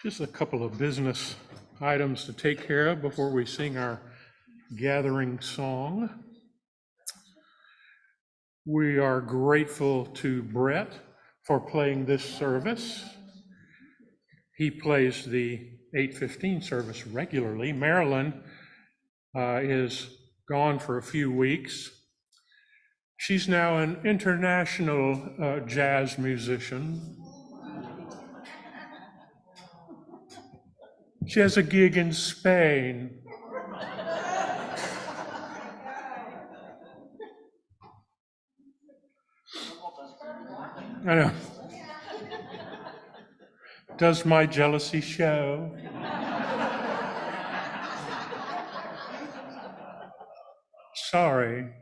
Just a couple of business items to take care of before we sing our gathering song. We are grateful to Brett for playing this service. He plays the 8:15 service regularly. Marilyn is gone for a few weeks. She's now an international jazz musician. She has a gig in Spain. I know. Does my jealousy show? Sorry.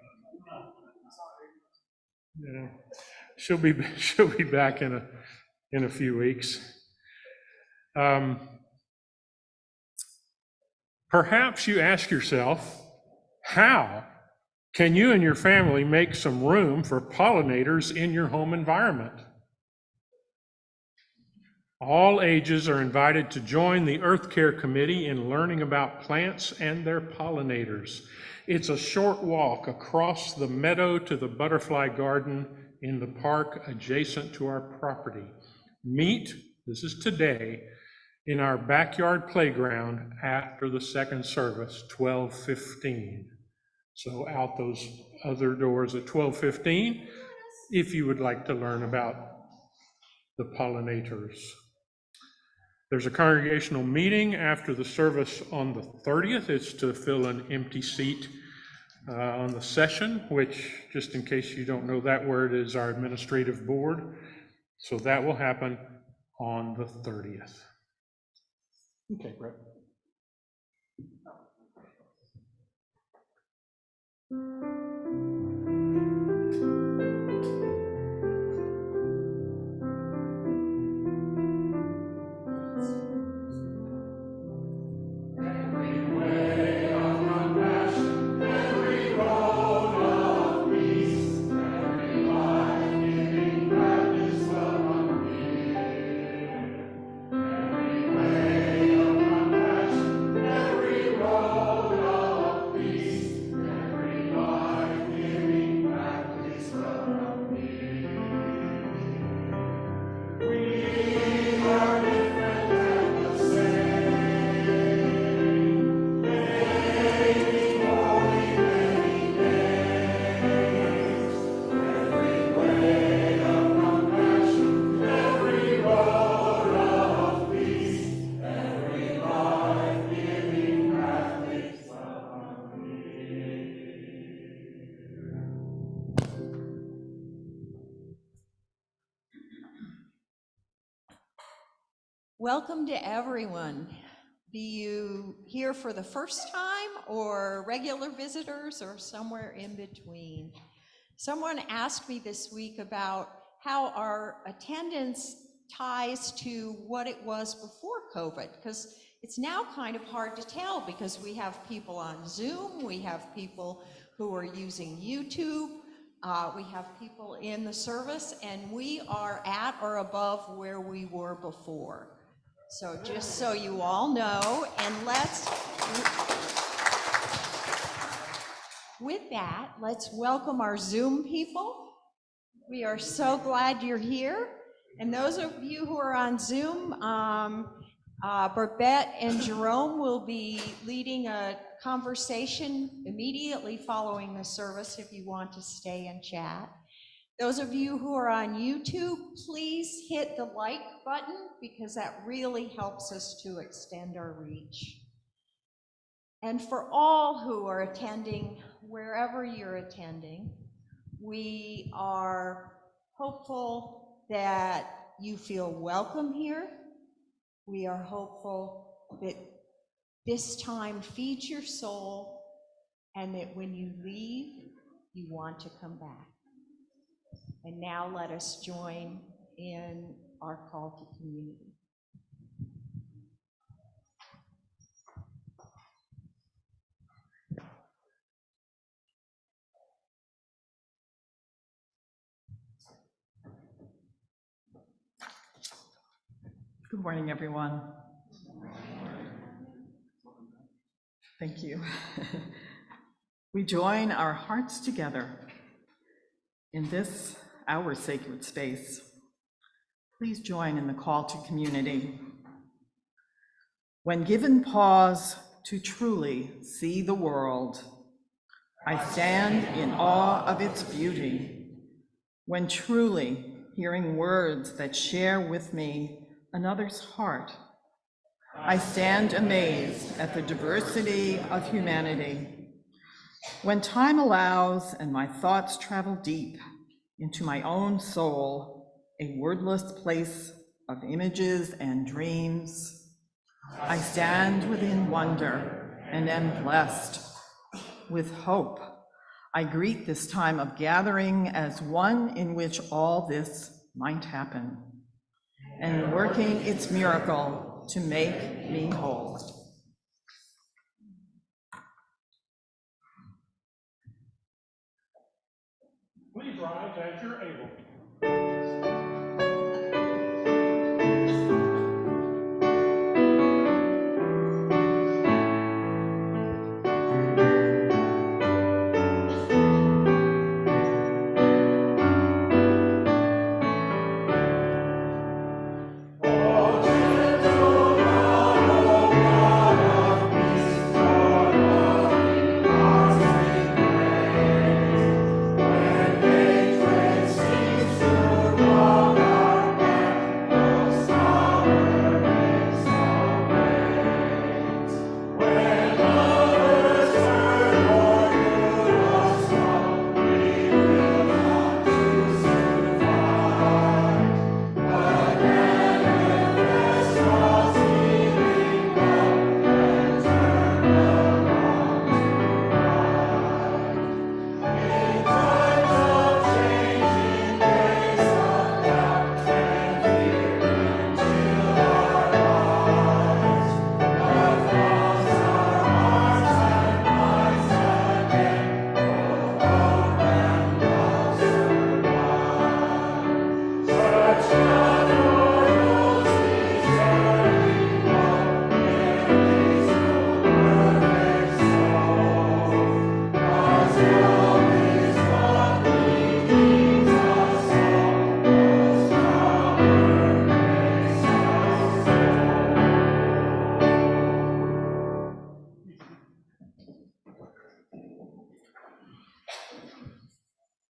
Yeah. She'll be back in a few weeks. Perhaps you ask yourself, how can you and your family make some room for pollinators in your home environment? All ages are invited to join the Earth Care Committee in learning about plants and their pollinators. It's a short walk across the meadow to the butterfly garden in the park adjacent to our property. Meet, this is today, in our backyard playground after the second service, 12:15. So out those other doors at 12:15, if you would like to learn about the pollinators. There's a congregational meeting after the service on the 30th. It's to fill an empty seat on the session, which, just in case you don't know that word, is our administrative board. So that will happen on the 30th. Okay, Brett. Welcome to everyone. Be you here for the first time or regular visitors or somewhere in between? Someone asked me this week about how our attendance ties to what it was before COVID, because it's now kind of hard to tell because we have people on Zoom, we have people who are using YouTube, we have people in the service, and we are at or above where we were before. So just so you all know, and with that, let's welcome our Zoom people. We are so glad you're here. And those of you who are on Zoom, Babette and Jerome will be leading a conversation immediately following the service if you want to stay and chat. Those of you who are on YouTube, please hit the like button because that really helps us to extend our reach. And for all who are attending, wherever you're attending, we are hopeful that you feel welcome here. We are hopeful that this time feeds your soul and that when you leave, you want to come back. And now let us join in our call to community. Good morning, everyone. Thank you. We join our hearts together in this, our sacred space. Please join in the call to community. When given pause to truly see the world, I stand in awe of its beauty. When truly hearing words that share with me another's heart, I stand amazed at the diversity of humanity. When time allows and my thoughts travel deep into my own soul, a wordless place of images and dreams, I stand within wonder and am blessed. With hope, I greet this time of gathering as one in which all this might happen, and working its miracle to make me whole. Please rise as you're able.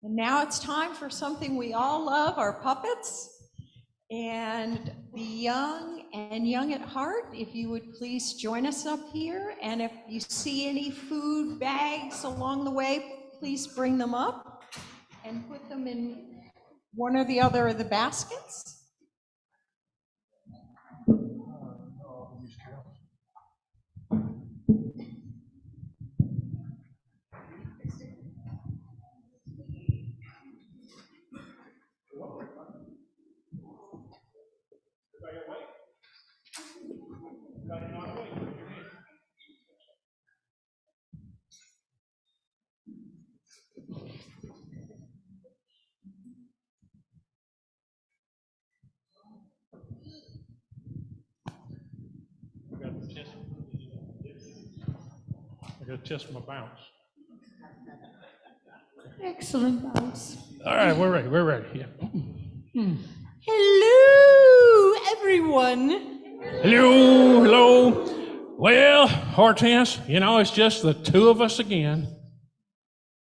And now it's time for something we all love, our puppets. And the young and young at heart, if you would please join us up here. And if you see any food bags along the way, please bring them up and put them in one or the other of the baskets. I gotta test my bounce. Excellent bounce. All right, we're ready, yeah. Hello, everyone. Hello. Well, Hortense, it's just the two of us again.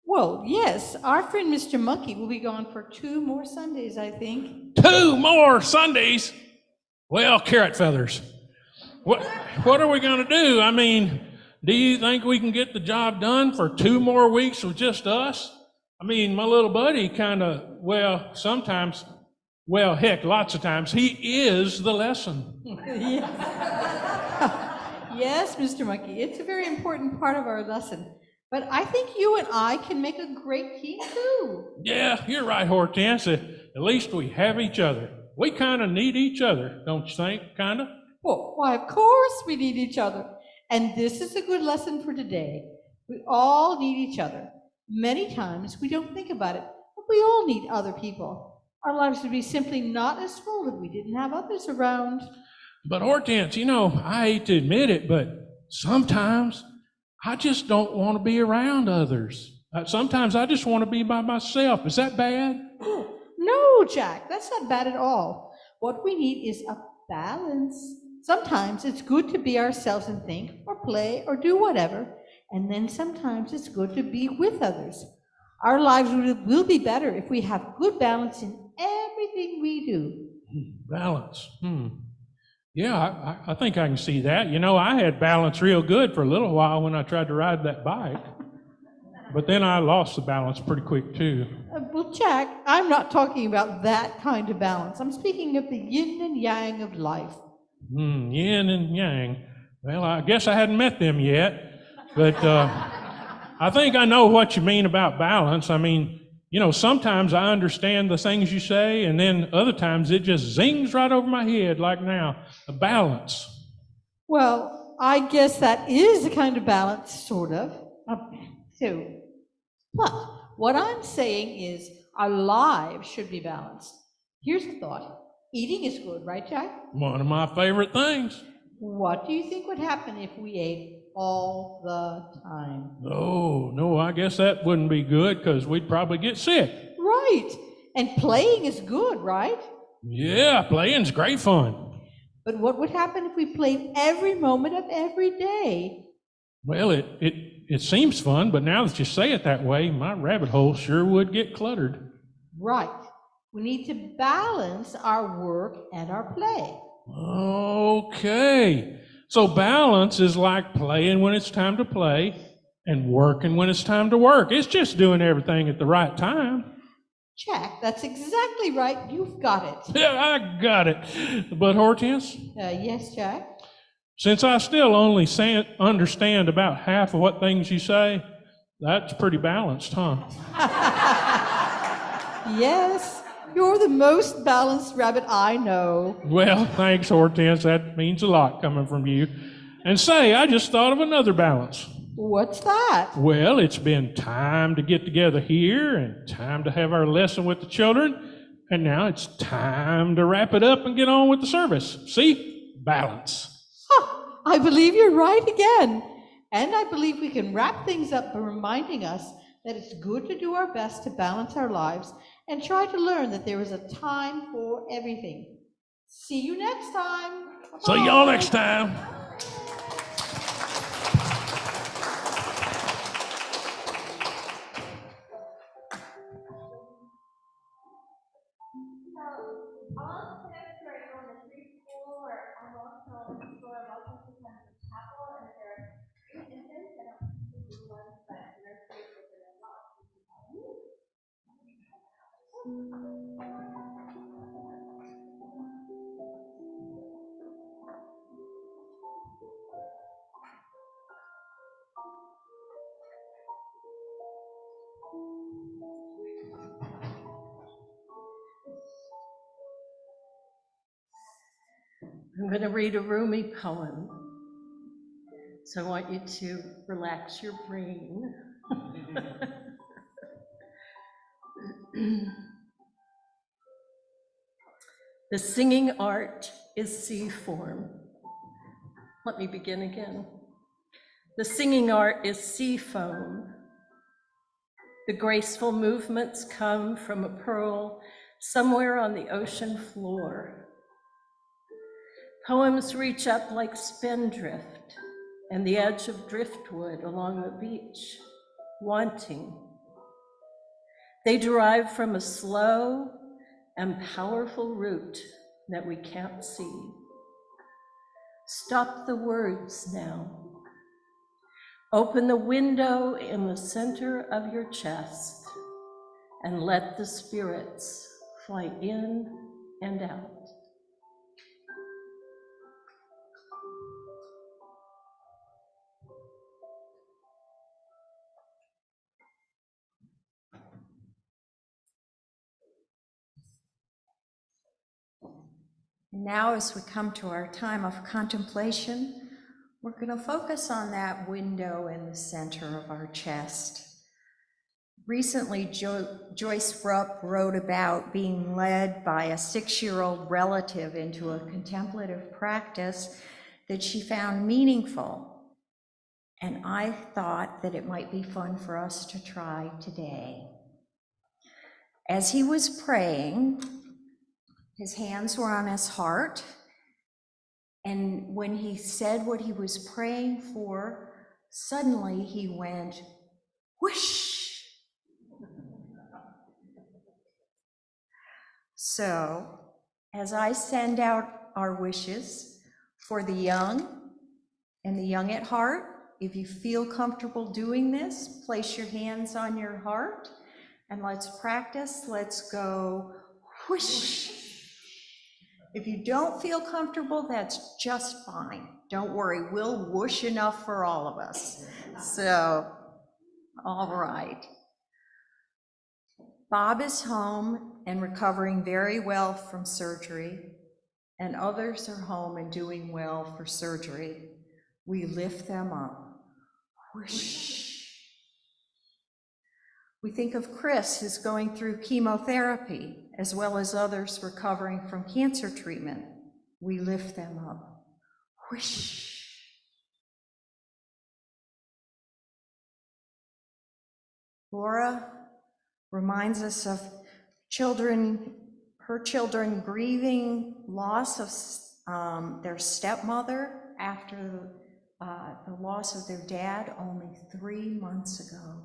Well, yes, our friend Mr. Monkey will be gone for 2 more Sundays, I think. 2 more Sundays? Well, carrot feathers. What are we gonna do? I mean, do you think we can get the job done for 2 more weeks with just us? I mean, my little buddy sometimes, heck, lots of times, he is the lesson. Yes, Mr. Monkey, it's a very important part of our lesson. But I think you and I can make a great team too. Yeah, you're right, Hortense. At least we have each other. We kind of need each other, don't you think, kind of? Well, why, of course we need each other. And this is a good lesson for today. We all need each other. Many times we don't think about it, but we all need other people. Our lives would be simply not as full if we didn't have others around. But Hortense, I hate to admit it, but sometimes I just don't want to be around others. Sometimes I just want to be by myself. Is that bad? No, Jack, that's not bad at all. What we need is a balance. Sometimes it's good to be ourselves and think, or play, or do whatever. And then sometimes it's good to be with others. Our lives will be better if we have good balance in everything we do. Balance. Yeah, I think I can see that. I had balance real good for a little while when I tried to ride that bike. But then I lost the balance pretty quick, too. Well, Jack, I'm not talking about that kind of balance. I'm speaking of the yin and yang of life. Yin and yang. Well, I guess I hadn't met them yet. But I think I know what you mean about balance. I mean, sometimes I understand the things you say, and then other times it just zings right over my head, like now. A balance. Well, I guess that is a kind of balance, sort of. But what I'm saying is our lives should be balanced. Here's a thought. Eating is good, right, Jack? One of my favorite things. What do you think would happen if we ate all the time? Oh, no, I guess that wouldn't be good because we'd probably get sick. Right. And playing is good, right? Yeah, playing's great fun. But what would happen if we played every moment of every day? Well, it seems fun, but now that you say it that way, my rabbit hole sure would get cluttered. Right. We need to balance our work and our play. Okay. So balance is like playing when it's time to play and working when it's time to work. It's just doing everything at the right time. Jack, that's exactly right. You've got it. Yeah, I got it. But Hortense? Yes, Jack? Since I still only understand about half of what things you say, that's pretty balanced, huh? Yes, you're the most balanced rabbit I know. Well, thanks, Hortense. That means a lot coming from you. And say, I just thought of another balance. What's that? Well, it's been time to get together here and time to have our lesson with the children. And now it's time to wrap it up and get on with the service. See? Balance. I believe you're right again. And I believe we can wrap things up by reminding us that it's good to do our best to balance our lives and try to learn that there is a time for everything. See you next time. See y'all next time. I'm going to read a Rumi poem, so I want you to relax your brain. The singing art is sea form. Let me begin again. The singing art is sea foam. The graceful movements come from a pearl somewhere on the ocean floor. Poems reach up like spindrift and the edge of driftwood along the beach, wanting. They derive from a slow and powerful root that we can't see. Stop the words now. Open the window in the center of your chest and let the spirits fly in and out. Now, as we come to our time of contemplation, we're going to focus on that window in the center of our chest. Recently, Joyce Rupp wrote about being led by a 6-year-old relative into a contemplative practice that she found meaningful. And I thought that it might be fun for us to try today. As he was praying, his hands were on his heart, and when he said what he was praying for, suddenly he went, whoosh. So, as I send out our wishes for the young and the young at heart, if you feel comfortable doing this, place your hands on your heart and let's practice. Let's go whoosh. If you don't feel comfortable, that's just fine. Don't worry, we'll whoosh enough for all of us. So, all right. Bob is home and recovering very well from surgery, and others are home and doing well for surgery. We lift them up. Whoosh. We think of Chris, who's going through chemotherapy, as well as others recovering from cancer treatment. We lift them up. Whoosh. Laura reminds us of her children grieving loss of their stepmother after the loss of their dad only 3 months ago.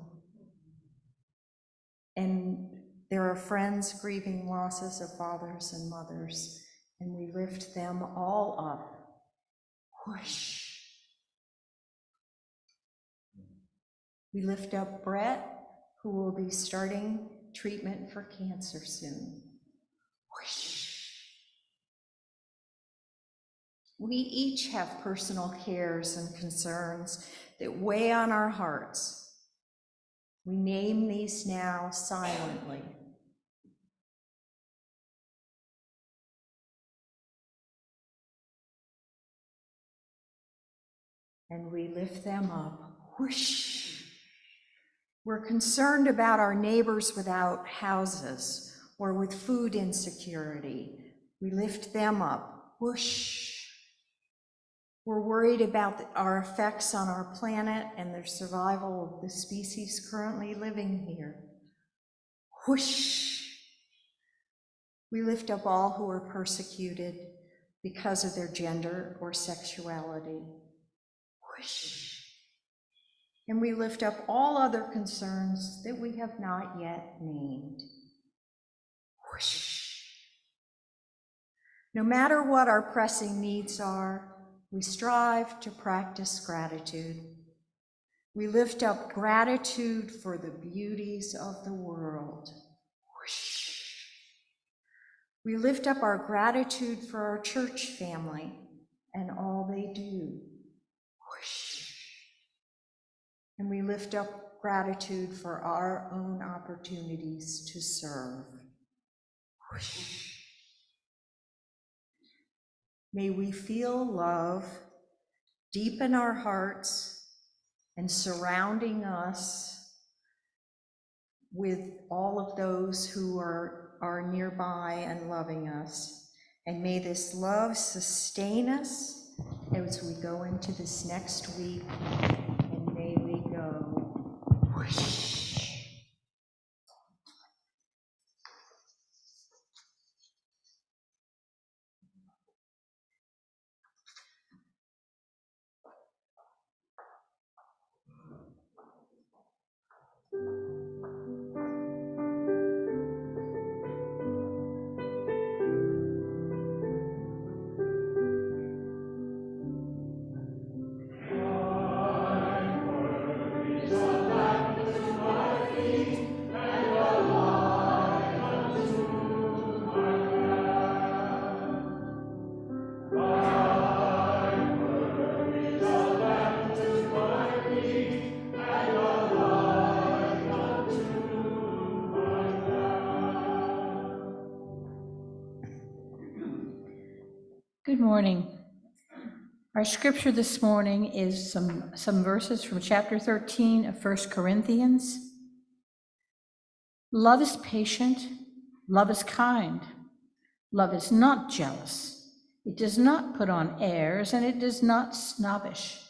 And there are friends grieving losses of fathers and mothers, and we lift them all up. Whoosh. We lift up Brett, who will be starting treatment for cancer soon. Whoosh. We each have personal cares and concerns that weigh on our hearts. We name these now silently. And we lift them up. Whoosh. We're concerned about our neighbors without houses or with food insecurity. We lift them up. Whoosh. We're worried about our effects on our planet and the survival of the species currently living here. Whoosh. We lift up all who are persecuted because of their gender or sexuality. Whoosh. And we lift up all other concerns that we have not yet named. Whoosh. No matter what our pressing needs are, we strive to practice gratitude. We lift up gratitude for the beauties of the world. Whoosh. We lift up our gratitude for our church family and all they do. Whoosh. And we lift up gratitude for our own opportunities to serve. Whoosh. May we feel love deep in our hearts and surrounding us with all of those who are nearby and loving us. And may this love sustain us as we go into this next week. And may we go whoosh. Good morning. Our scripture this morning is some verses from chapter 13 of 1 Corinthians. Love is patient. Love is kind. Love is not jealous. It does not put on airs, and it is not snobbish.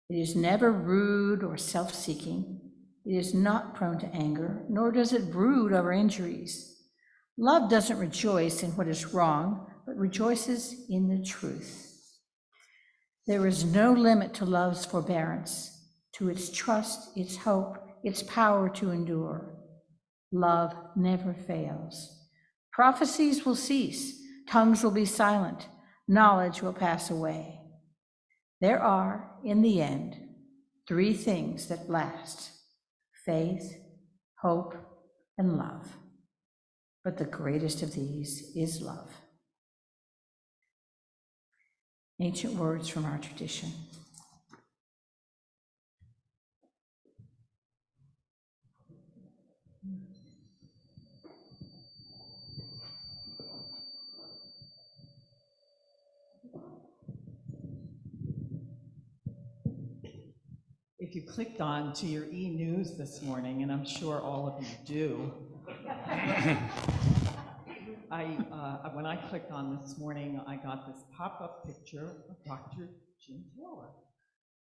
It is never rude or self-seeking. It is not prone to anger, nor does it brood over injuries. Love doesn't rejoice in what is wrong, but rejoices in the truth. There is no limit to love's forbearance, to its trust, its hope, its power to endure. Love never fails. Prophecies will cease, tongues will be silent, knowledge will pass away. There are, in the end, 3 things that last: faith, hope, and love. But the greatest of these is love. Ancient words from our tradition. If you clicked on to your e-news this morning, and I'm sure all of you do, when I clicked on this morning, I got this pop-up picture of Dr. Jim Taylor,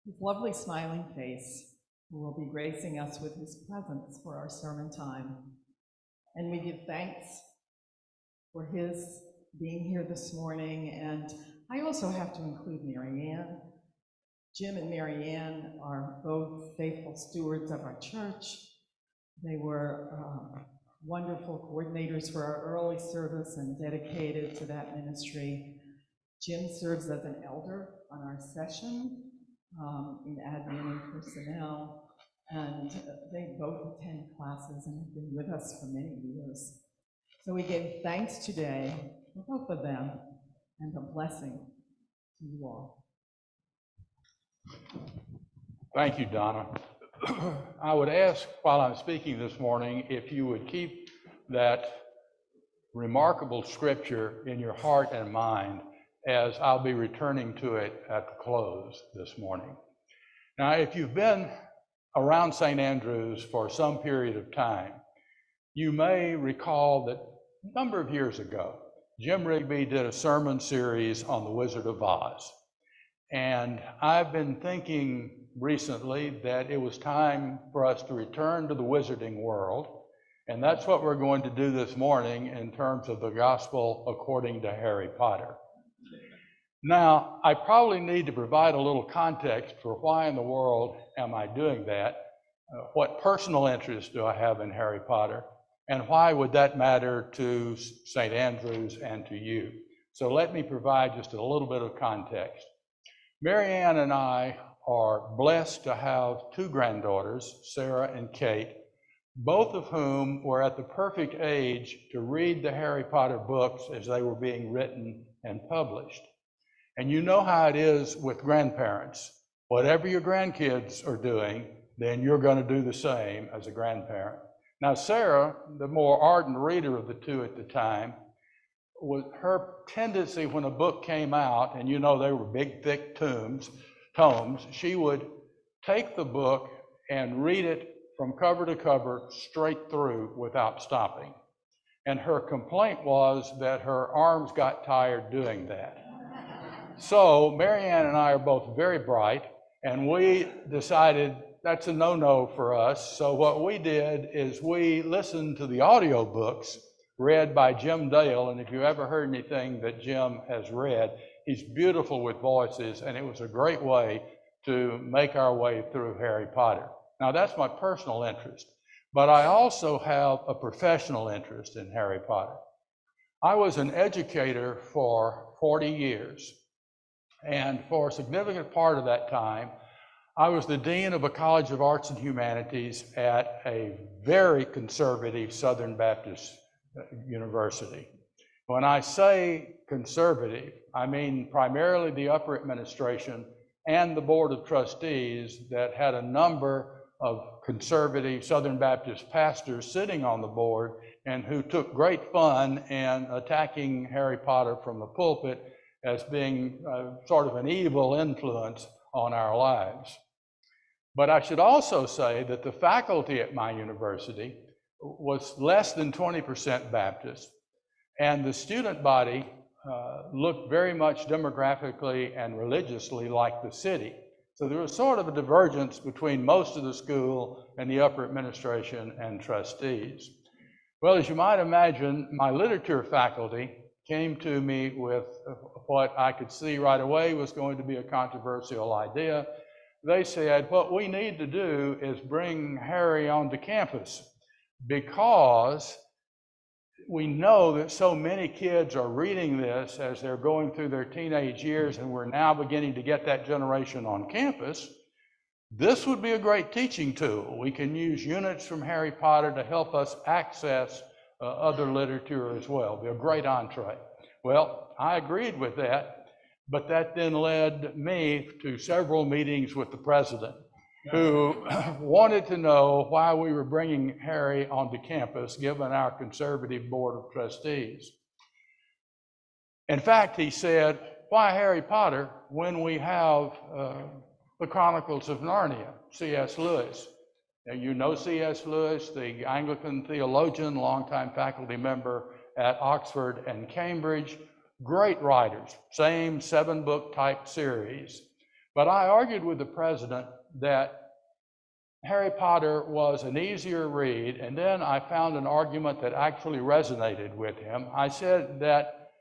his lovely smiling face, who will be gracing us with his presence for our sermon time. And we give thanks for his being here this morning. And I also have to include Marianne. Jim and Marianne are both faithful stewards of our church. They were wonderful coordinators for our early service and dedicated to that ministry. Jim serves as an elder on our session in admin and personnel, and they both attend classes and have been with us for many years. So we give thanks today for both of them and a blessing to you all. Thank you, Donna. I would ask, while I'm speaking this morning, if you would keep that remarkable scripture in your heart and mind as I'll be returning to it at the close this morning. Now, if you've been around St. Andrews for some period of time, you may recall that a number of years ago, Jim Rigby did a sermon series on the Wizard of Oz. And I've been thinking recently that it was time for us to return to the wizarding world. And that's what we're going to do this morning in terms of the gospel according to Harry Potter. Now, I probably need to provide a little context for why in the world am I doing that? What personal interest do I have in Harry Potter? And why would that matter to St. Andrews and to you? So let me provide just a little bit of context. Marianne and I are blessed to have 2 granddaughters, Sarah and Kate, both of whom were at the perfect age to read the Harry Potter books as they were being written and published. And you know how it is with grandparents. Whatever your grandkids are doing, then you're going to do the same as a grandparent. Now, Sarah, the more ardent reader of the 2 at the time, with her tendency when a book came out, and you know they were big, thick tomes, she would take the book and read it from cover to cover straight through without stopping. And her complaint was that her arms got tired doing that. So Marianne and I are both very bright, and we decided that's a no-no for us. So what we did is we listened to the audiobooks read by Jim Dale, and if you ever heard anything that Jim has read, he's beautiful with voices, and it was a great way to make our way through Harry Potter. Now, that's my personal interest, but I also have a professional interest in Harry Potter. I was an educator for 40 years, and for a significant part of that time, I was the dean of a College of Arts and Humanities at a very conservative Southern Baptist university. When I say conservative, I mean primarily the upper administration and the board of trustees that had a number of conservative Southern Baptist pastors sitting on the board and who took great fun in attacking Harry Potter from the pulpit as being sort of an evil influence on our lives. But I should also say that the faculty at my university was less than 20% Baptist, and the student body looked very much demographically and religiously like the city. So there was sort of a divergence between most of the school and the upper administration and trustees. Well, as you might imagine, my literature faculty came to me with what I could see right away was going to be a controversial idea. They said, what we need to do is bring Harry onto campus because we know that so many kids are reading this as they're going through their teenage years, and we're now beginning to get that generation on campus. This would be a great teaching tool. We can use units from Harry Potter to help us access other literature as well. Be a great entree. Well, I agreed with that, but that then led me to several meetings with the president, who wanted to know why we were bringing Harry onto campus, given our conservative board of trustees. In fact, he said, why Harry Potter when we have the Chronicles of Narnia, C.S. Lewis? Now, you know C.S. Lewis, the Anglican theologian, longtime faculty member at Oxford and Cambridge, great writers, same 7-book type series. But I argued with the president that Harry Potter was an easier read, and then I found an argument that actually resonated with him. I said that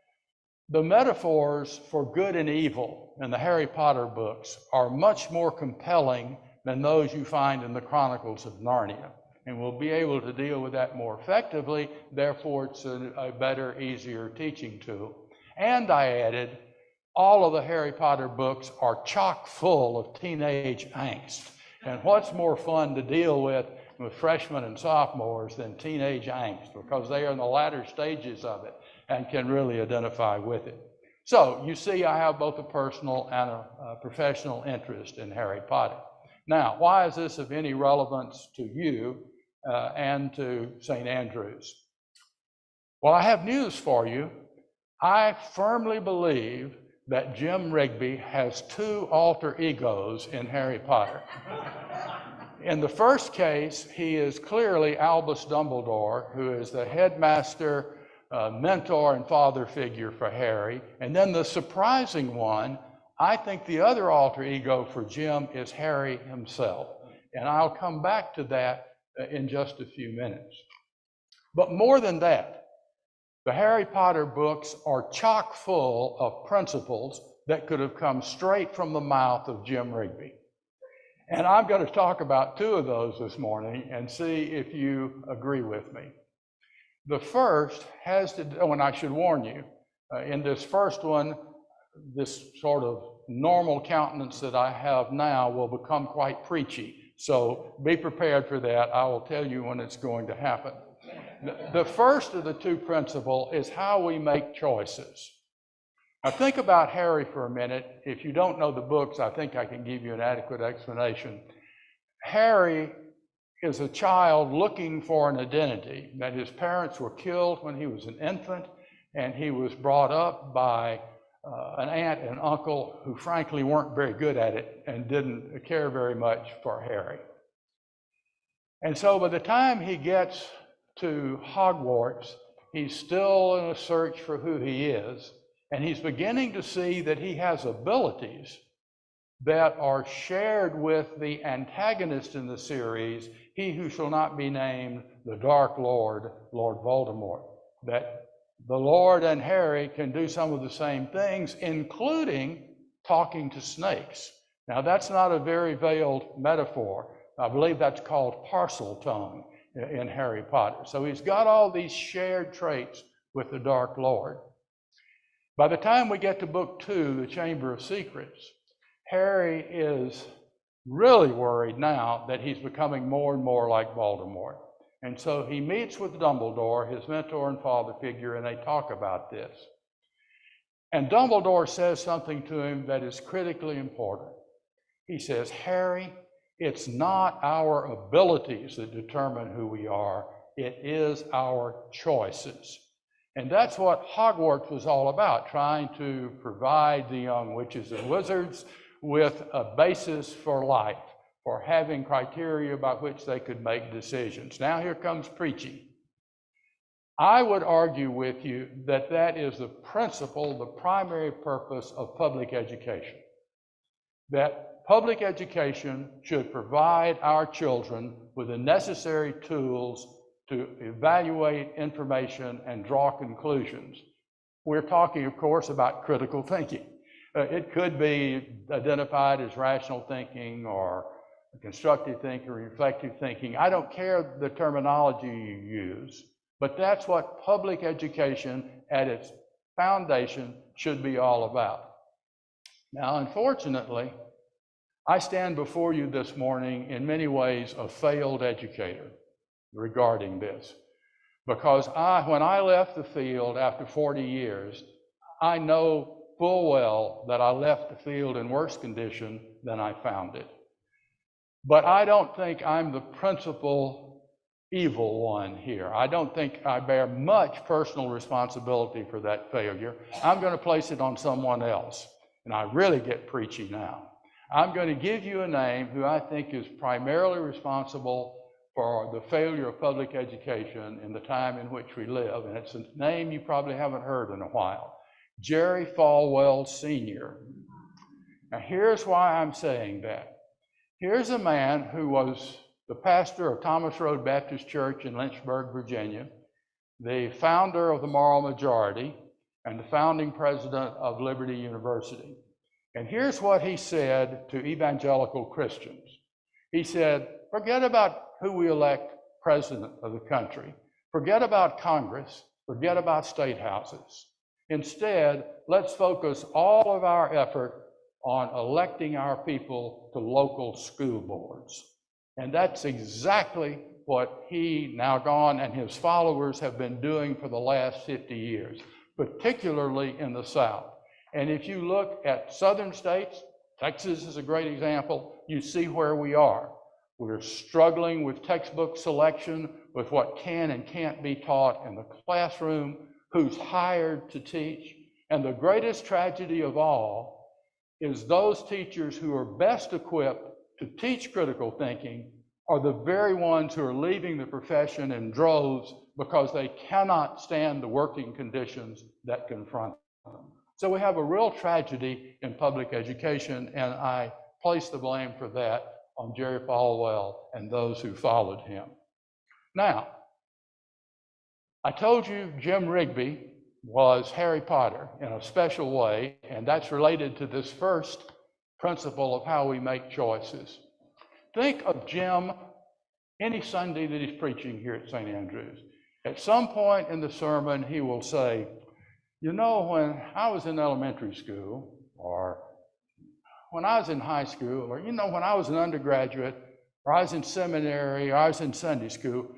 the metaphors for good and evil in the Harry Potter books are much more compelling than those you find in the Chronicles of Narnia, and we'll be able to deal with that more effectively. Therefore, it's a better, easier teaching tool. And I added, all of the Harry Potter books are chock full of teenage angst. And what's more fun to deal with freshmen and sophomores than teenage angst, because they are in the latter stages of it and can really identify with it. So you see, I have both a personal and a professional interest in Harry Potter. Now, why is this of any relevance to you and to St. Andrews? Well, I have news for you. I firmly believe that Jim Rigby has 2 alter egos in Harry Potter. In the first case, he is clearly Albus Dumbledore, who is the headmaster, mentor, and father figure for Harry. And then the surprising one, I think the other alter ego for Jim is Harry himself. And I'll come back to that in just a few minutes. But more than that, the Harry Potter books are chock full of principles that could have come straight from the mouth of Jim Rigby. And I'm going to talk about 2 of those this morning and see if you agree with me. The first has to do, and I should warn you, in this first one, this sort of normal countenance that I have now will become quite preachy. So be prepared for that. I will tell you when it's going to happen. The first of the 2 principles is how we make choices. Now think about Harry for a minute. If you don't know the books, I think I can give you an adequate explanation. Harry is a child looking for an identity, that his parents were killed when he was an infant, and he was brought up by an aunt and uncle who frankly weren't very good at it and didn't care very much for Harry. And so by the time he gets to Hogwarts, he's still in a search for who he is, and he's beginning to see that he has abilities that are shared with the antagonist in the series, he who shall not be named, the Dark Lord, Lord Voldemort. That the Lord and Harry can do some of the same things, including talking to snakes. Now, that's not a very veiled metaphor. I believe that's called Parseltongue in Harry Potter. So he's got all these shared traits with the Dark Lord. By the time we get to book 2, The Chamber of Secrets, Harry is really worried now that he's becoming more and more like Voldemort. And so he meets with Dumbledore, his mentor and father figure, and they talk about this. And Dumbledore says something to him that is critically important. He says, Harry, it's not our abilities that determine who we are, it is our choices. And that's what Hogwarts was all about, trying to provide the young witches and wizards with a basis for life, for having criteria by which they could make decisions. Now here comes preaching. I would argue with you that that is the principle, the primary purpose of public education. That public education should provide our children with the necessary tools to evaluate information and draw conclusions. We're talking, of course, about critical thinking. It could be identified as rational thinking or constructive thinking or reflective thinking. I don't care the terminology you use, but that's what public education at its foundation should be all about. Now, unfortunately, I stand before you this morning in many ways a failed educator regarding this. Because when I left the field after 40 years, I know full well that I left the field in worse condition than I found it. But I don't think I'm the principal evil one here. I don't think I bear much personal responsibility for that failure. I'm going to place it on someone else. And I really get preachy now. I'm going to give you a name who I think is primarily responsible for the failure of public education in the time in which we live. And it's a name you probably haven't heard in a while. Jerry Falwell Sr. Now here's why I'm saying that. Here's a man who was the pastor of Thomas Road Baptist Church in Lynchburg, Virginia, the founder of the Moral Majority, and the founding president of Liberty University. And here's what he said to evangelical Christians. He said, forget about who we elect president of the country. Forget about Congress. Forget about state houses. Instead, let's focus all of our effort on electing our people to local school boards. And that's exactly what he, now gone, and his followers have been doing for the last 50 years, particularly in the South. And if you look at southern states, Texas is a great example, you see where we are. We're struggling with textbook selection, with what can and can't be taught in the classroom, who's hired to teach. And the greatest tragedy of all is those teachers who are best equipped to teach critical thinking are the very ones who are leaving the profession in droves because they cannot stand the working conditions that confront them. So we have a real tragedy in public education, and I place the blame for that on Jerry Falwell and those who followed him. Now, I told you Jim Rigby was Harry Potter in a special way, and that's related to this first principle of how we make choices. Think of Jim any Sunday that he's preaching here at St. Andrews. At some point in the sermon, he will say, you know, when I was in elementary school, or when I was in high school, or, you know, when I was an undergraduate, or I was in seminary, or I was in Sunday school,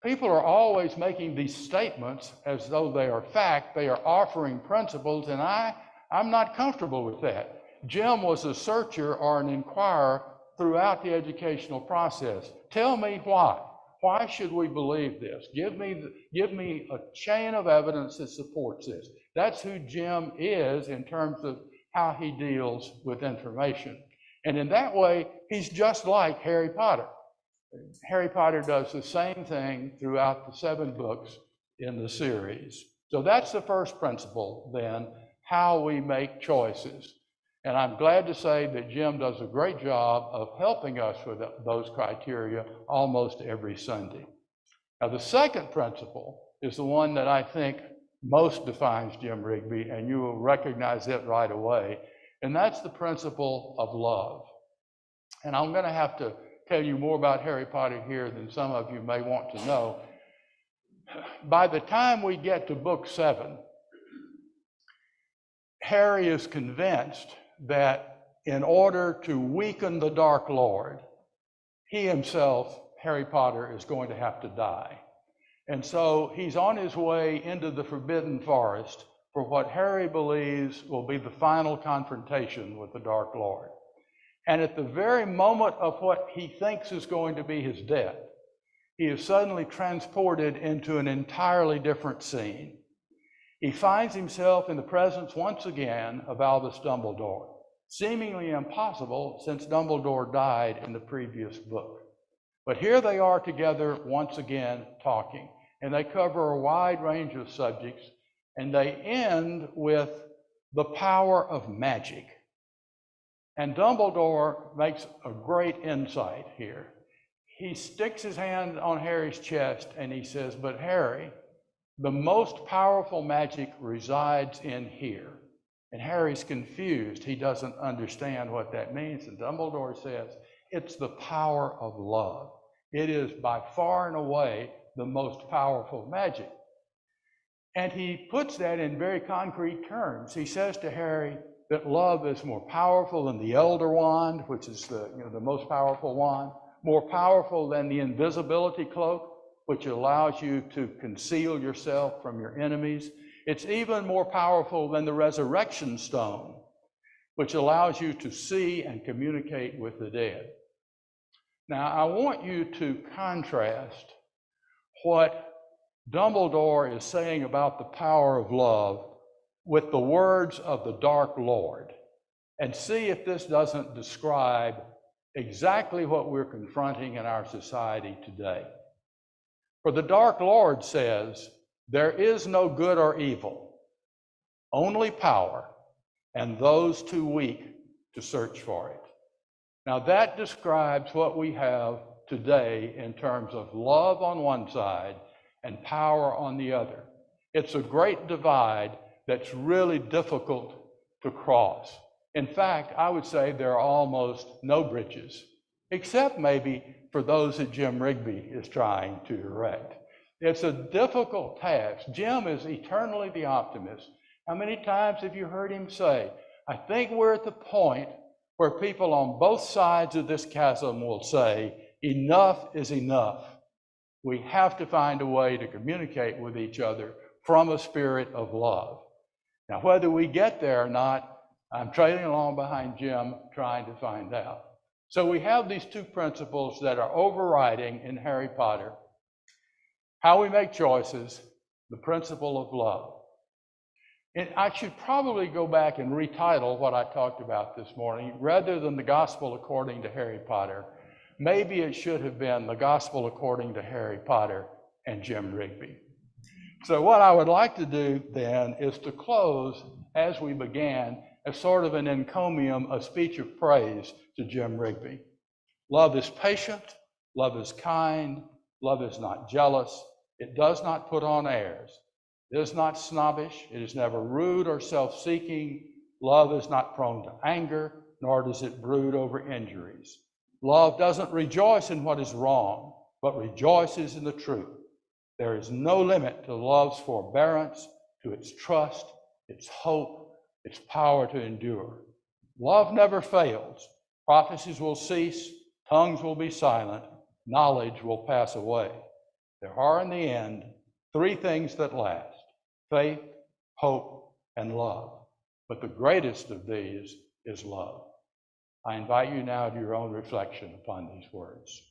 people are always making these statements as though they are fact. They are offering principles, and I'm not comfortable with that. Jim was a searcher or an inquirer throughout the educational process. Tell me why. Why should we believe this? Give me a chain of evidence that supports this. That's who Jim is in terms of how he deals with information. And in that way, he's just like Harry Potter. Harry Potter does the same thing throughout the 7 books in the series. So that's the first principle, then, how we make choices. And I'm glad to say that Jim does a great job of helping us with those criteria almost every Sunday. Now, the second principle is the one that I think most defines Jim Rigby, and you will recognize it right away, and that's the principle of love. And I'm going to have to tell you more about Harry Potter here than some of you may want to know. By the time we get to book 7, Harry is convinced that in order to weaken the Dark Lord, he himself, Harry Potter, is going to have to die. And so he's on his way into the Forbidden Forest for what Harry believes will be the final confrontation with the Dark Lord. And at the very moment of what he thinks is going to be his death, he is suddenly transported into an entirely different scene. He finds himself in the presence once again of Albus Dumbledore. seemingly impossible since Dumbledore died in the previous book. But here they are together once again talking, and they cover a wide range of subjects, and they end with the power of magic. And Dumbledore makes a great insight here. He sticks his hand on Harry's chest and he says, "But Harry, the most powerful magic resides in here." And Harry's confused. He doesn't understand what that means. And Dumbledore says, "It's the power of love. It is by far and away the most powerful magic." And he puts that in very concrete terms. He says to Harry that love is more powerful than the Elder Wand, which is the most powerful wand, more powerful than the invisibility cloak, which allows you to conceal yourself from your enemies. It's even more powerful than the resurrection stone, which allows you to see and communicate with the dead. Now, I want you to contrast what Dumbledore is saying about the power of love with the words of the Dark Lord, and see if this doesn't describe exactly what we're confronting in our society today. For the Dark Lord says, "There is no good or evil, only power, and those too weak to search for it." Now that describes what we have today in terms of love on one side and power on the other. It's a great divide that's really difficult to cross. In fact, I would say there are almost no bridges, except maybe for those that Jim Rigby is trying to erect. It's a difficult task. Jim is eternally the optimist. How many times have you heard him say, "I think we're at the point where people on both sides of this chasm will say, enough is enough. We have to find a way to communicate with each other from a spirit of love." Now, whether we get there or not, I'm trailing along behind Jim trying to find out. So we have these two principles that are overriding in Harry Potter: how we make choices, the principle of love. And I should probably go back and retitle what I talked about this morning. Rather than the Gospel according to Harry Potter, maybe it should have been the Gospel according to Harry Potter and Jim Rigby. So what I would like to do then is to close as we began, as sort of an encomium, a speech of praise to Jim Rigby. Love is patient, love is kind, love is not jealous, it does not put on airs, it is not snobbish, it is never rude or self-seeking, love is not prone to anger, nor does it brood over injuries. Love doesn't rejoice in what is wrong, but rejoices in the truth. There is no limit to love's forbearance, to its trust, its hope, its power to endure. Love never fails. Prophecies will cease, tongues will be silent, knowledge will pass away. There are in the end three things that last: faith, hope, and love. But the greatest of these is love. I invite you now to your own reflection upon these words.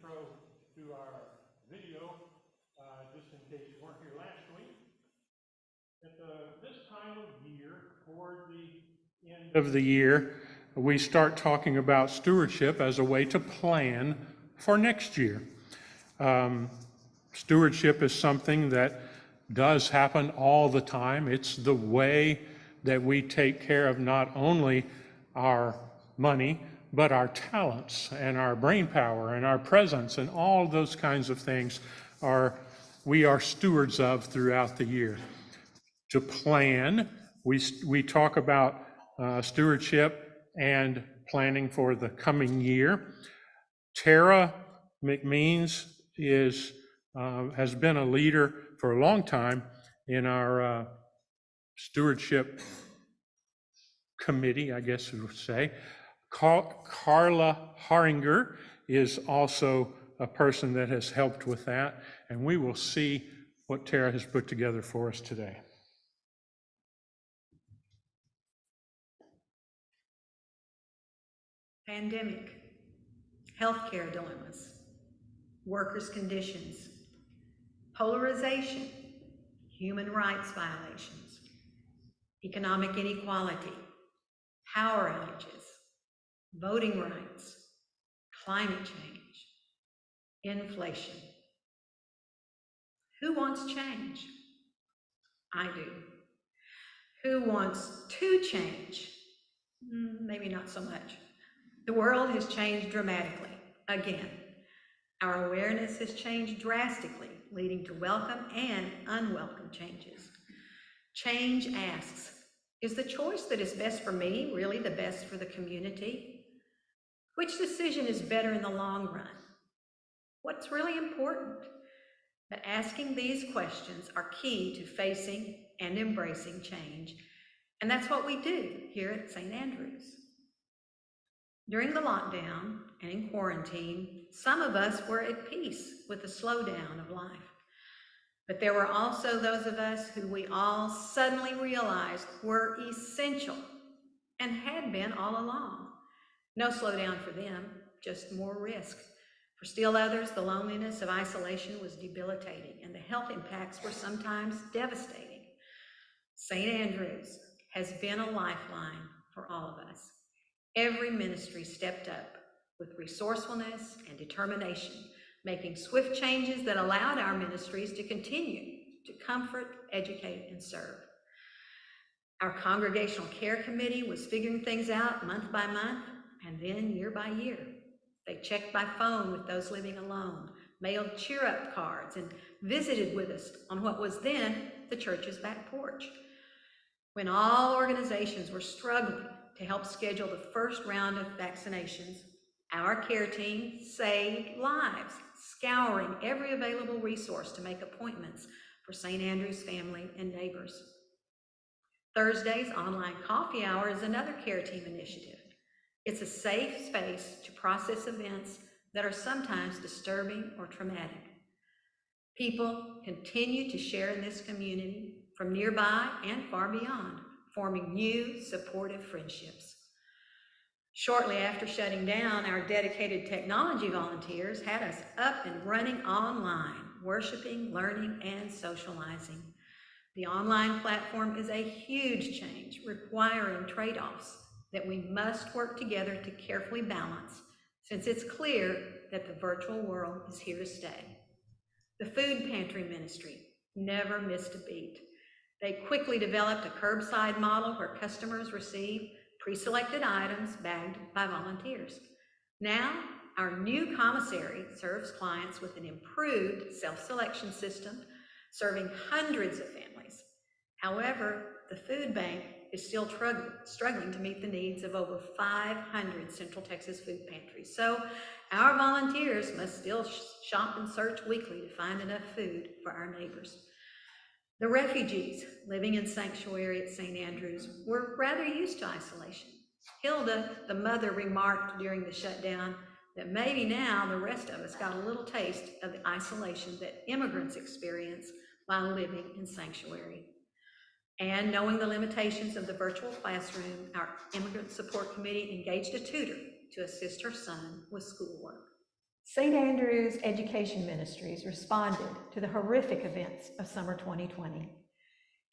intro to our video, just in case you weren't here last week. At this time of year, toward the end of the year, we start talking about stewardship as a way to plan for next year. Stewardship is something that does happen all the time. It's the way that we take care of not only our money, but our talents and our brain power and our presence and all those kinds of things we are stewards of throughout the year. To plan, we talk about stewardship and planning for the coming year. Tara McMeans has been a leader for a long time in our stewardship committee, I guess you would say. Carla Haringer is also a person that has helped with that, and we will see what Tara has put together for us today. Pandemic, healthcare dilemmas, workers' conditions, polarization, human rights violations, economic inequality, power outages, voting rights, climate change, inflation. Who wants change? I do. Who wants to change? Maybe not so much. The world has changed dramatically, again. Our awareness has changed drastically, leading to welcome and unwelcome changes. Change asks, is the choice that is best for me really the best for the community? Which decision is better in the long run? What's really important? But asking these questions are key to facing and embracing change, and that's what we do here at St. Andrews. During the lockdown and in quarantine, some of us were at peace with the slowdown of life. But there were also those of us who we all suddenly realized were essential and had been all along. No slowdown for them, just more risk. For still others, the loneliness of isolation was debilitating and the health impacts were sometimes devastating. St. Andrews has been a lifeline for all of us. Every ministry stepped up with resourcefulness and determination, making swift changes that allowed our ministries to continue to comfort, educate, and serve. Our Congregational Care Committee was figuring things out month by month and then year by year. They checked by phone with those living alone, mailed cheer-up cards, and visited with us on what was then the church's back porch. When all organizations were struggling to help schedule the first round of vaccinations, our care team saved lives, scouring every available resource to make appointments for St. Andrews family and neighbors. Thursday's online coffee hour is another care team initiative. It's a safe space to process events that are sometimes disturbing or traumatic. People continue to share in this community from nearby and far beyond, forming new, supportive friendships. Shortly after shutting down, our dedicated technology volunteers had us up and running online, worshiping, learning, and socializing. The online platform is a huge change, requiring trade-offs that we must work together to carefully balance, since it's clear that the virtual world is here to stay. The food pantry ministry never missed a beat. They quickly developed a curbside model where customers receive pre-selected items bagged by volunteers. Now, our new commissary serves clients with an improved self-selection system, serving hundreds of families. However, the food bank is still struggling to meet the needs of over 500 Central Texas food pantries. So our volunteers must still shop and search weekly to find enough food for our neighbors. The refugees living in sanctuary at St. Andrews were rather used to isolation. Hilda, the mother, remarked during the shutdown that maybe now the rest of us got a little taste of the isolation that immigrants experience while living in sanctuary. And knowing the limitations of the virtual classroom, our Immigrant Support Committee engaged a tutor to assist her son with schoolwork. St. Andrew's Education Ministries responded to the horrific events of summer 2020.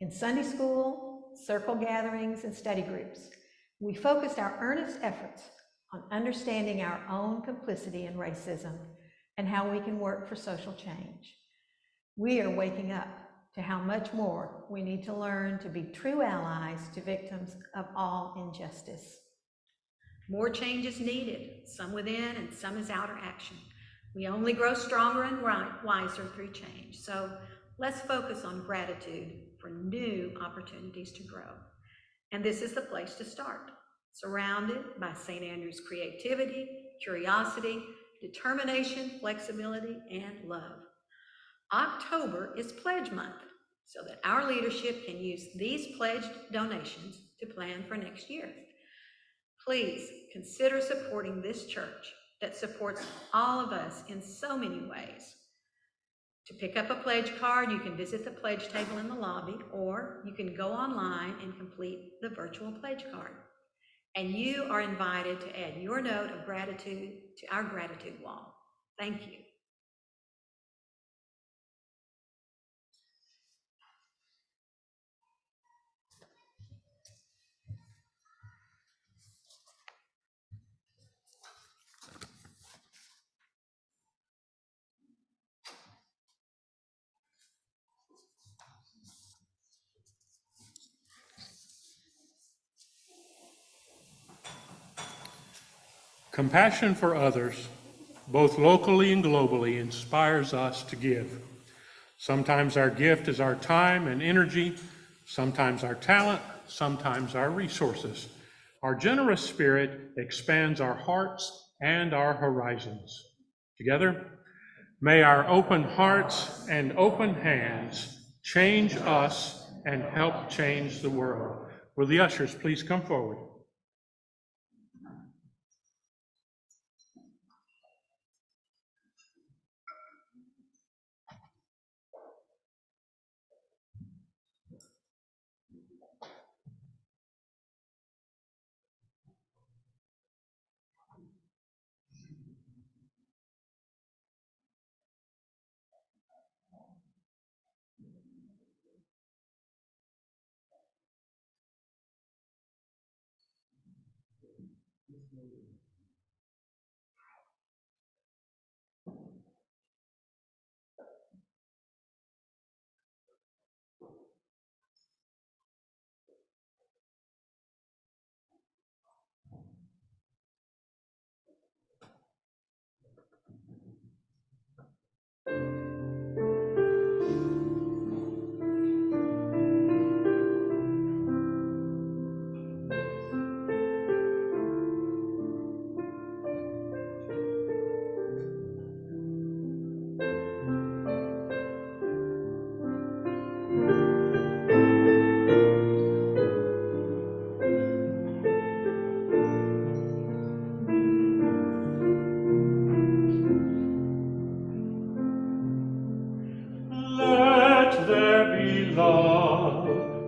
In Sunday school, circle gatherings, and study groups, we focused our earnest efforts on understanding our own complicity in racism and how we can work for social change. We are waking up to how much more we need to learn to be true allies to victims of all injustice. More change is needed, some within and some as outer action. We only grow stronger and wiser through change. So let's focus on gratitude for new opportunities to grow. And this is the place to start, surrounded by St. Andrew's creativity, curiosity, determination, flexibility, and love. October is Pledge Month, so that our leadership can use these pledged donations to plan for next year. Please consider supporting this church that supports all of us in so many ways. To pick up a pledge card, you can visit the pledge table in the lobby, or you can go online and complete the virtual pledge card. And you are invited to add your note of gratitude to our gratitude wall. Thank you. Compassion for others, both locally and globally, inspires us to give. Sometimes our gift is our time and energy, sometimes our talent, sometimes our resources. Our generous spirit expands our hearts and our horizons. Together, may our open hearts and open hands change us and help change the world. Will the ushers please come forward?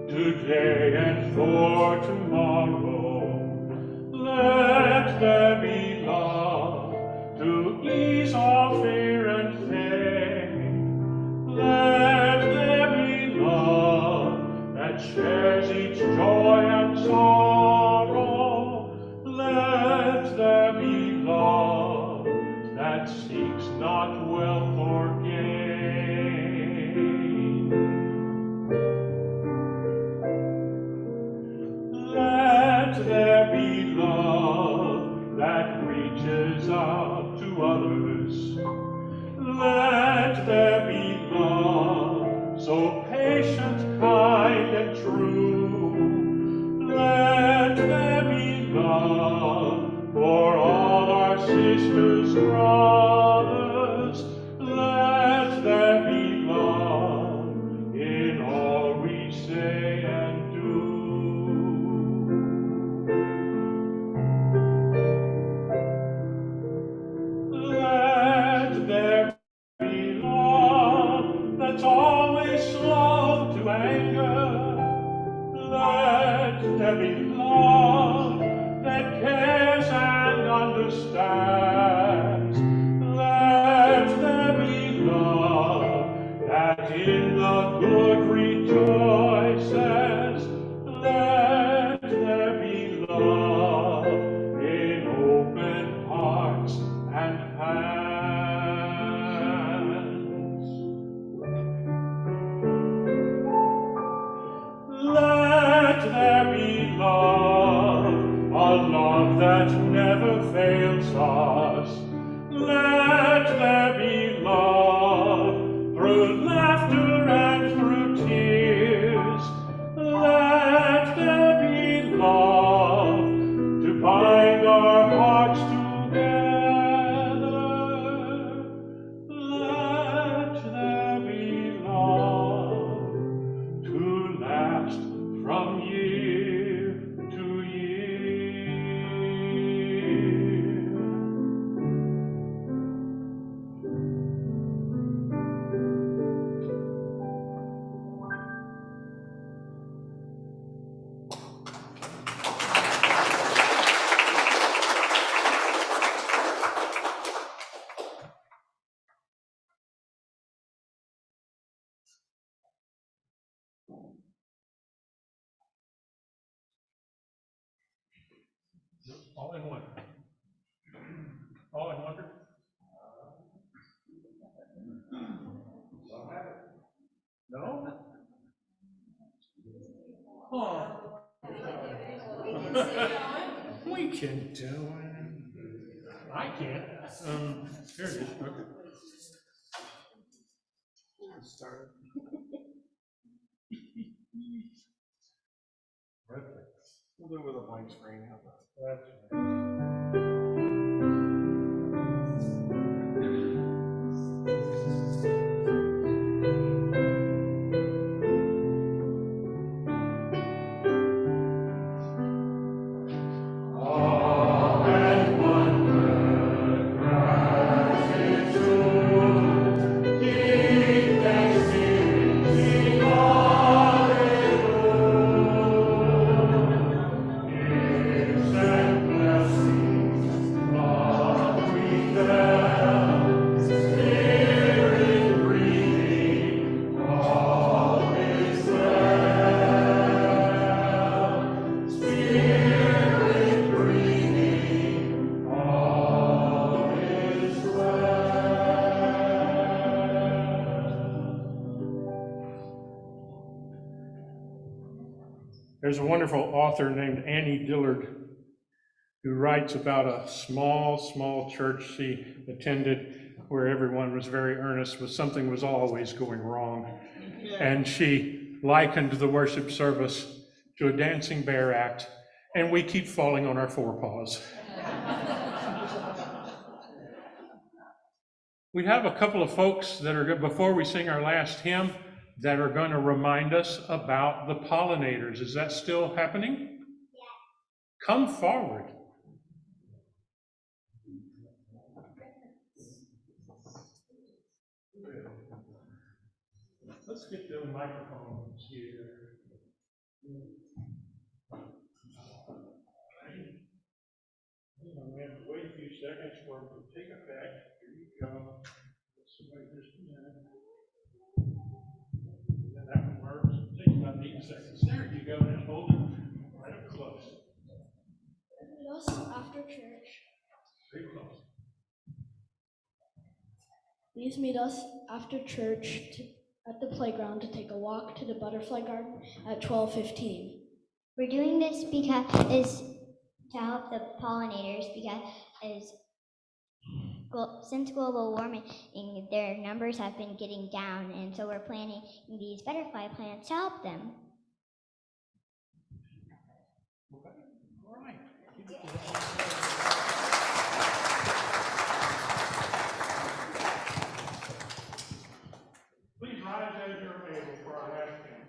Today and for tomorrow, let there be love to ease all fear and pain. Let there be love that shares each joy and sorrow. Let there be love that seeks not wealth or gain. Let there be love that reaches out to others. Let there be love so patient, kind, and true. Let there be love for all our sisters, brothers. Let there be love in all we say and do. Let there be love that's always slow to anger. Let there be love that cares and understands. Let that never fails us. Let there be love through laughter and through tears. Let there be love to bind our hearts together. Let there be love to last from year to year. All in one. All in wonder. No? Oh. We can do it. I can't. Here it is. Okay. Start. We'll do it with a blank screen. How about that? There's a wonderful author named Annie Dillard who writes about a small church she attended where everyone was very earnest, but something was always going wrong. And she likened the worship service to a dancing bear act, and we keep falling on our forepaws. We have a couple of folks that are, before we sing our last hymn, that are going to remind us about the pollinators. Is that still happening? Yeah. Come forward. Let's get the microphones here. We have to wait a few seconds for it to take effect. Here you go. Somebody just do that. And that one works. It takes about 8 seconds. There you go. Just hold it right up close. Meet us after church. Very close. Please meet us after church at the playground to take a walk to the butterfly garden at 12:15. We're doing this because to help the pollinators because since global warming, their numbers have been getting down, and so we're planting these butterfly plants to help them. Okay. All right. Please rise as you're able for our last hymn.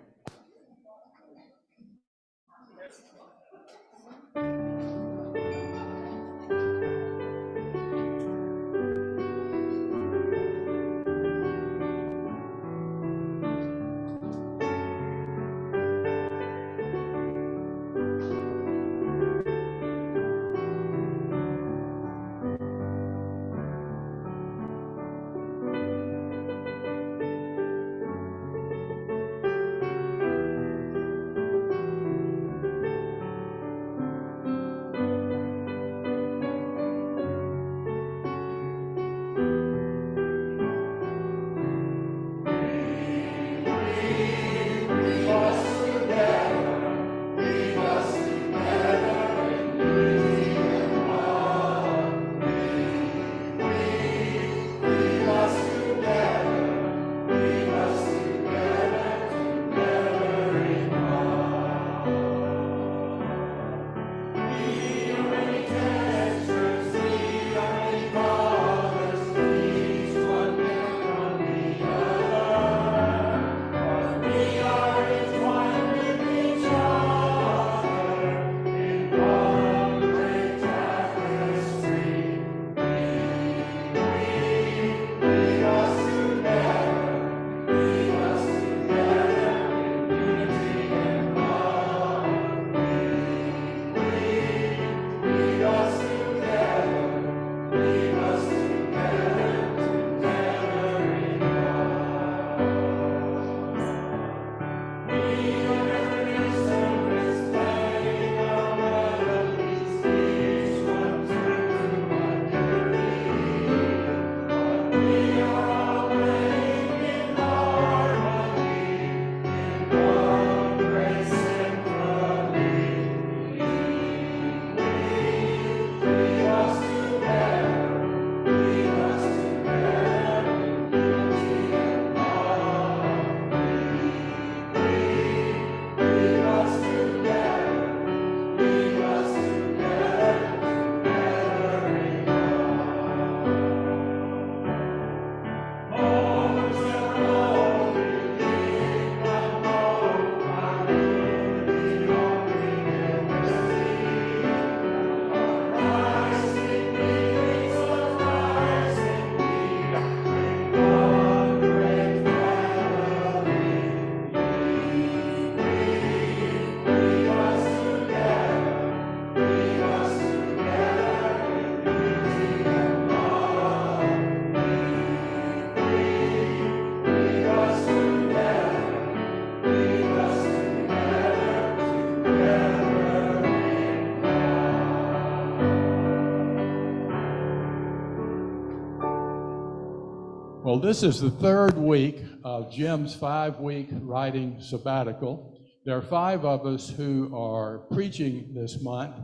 Well, this is the third week of Jim's 5-week writing sabbatical. There are 5 of us who are preaching this month,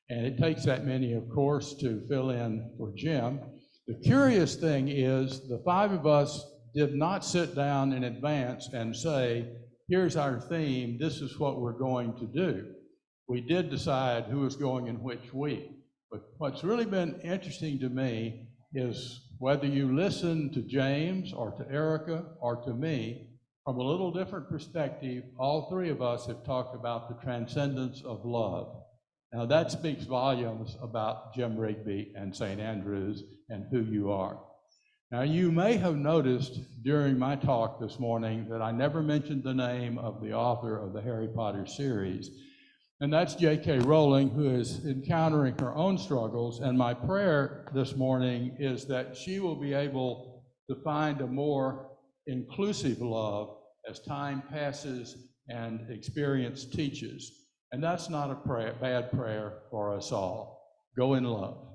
and it takes that many, of course, to fill in for Jim. The curious thing is the 5 of us did not sit down in advance and say, here's our theme, this is what we're going to do. We did decide who was going in which week. But what's really been interesting to me is whether you listen to James or to Erica or to me, from a little different perspective, all 3 of us have talked about the transcendence of love. Now that speaks volumes about Jim Rigby and St. Andrews and who you are. Now you may have noticed during my talk this morning that I never mentioned the name of the author of the Harry Potter series. And that's J.K. Rowling, who is encountering her own struggles. And my prayer this morning is that she will be able to find a more inclusive love as time passes and experience teaches. And that's not a bad prayer for us all. Go in love.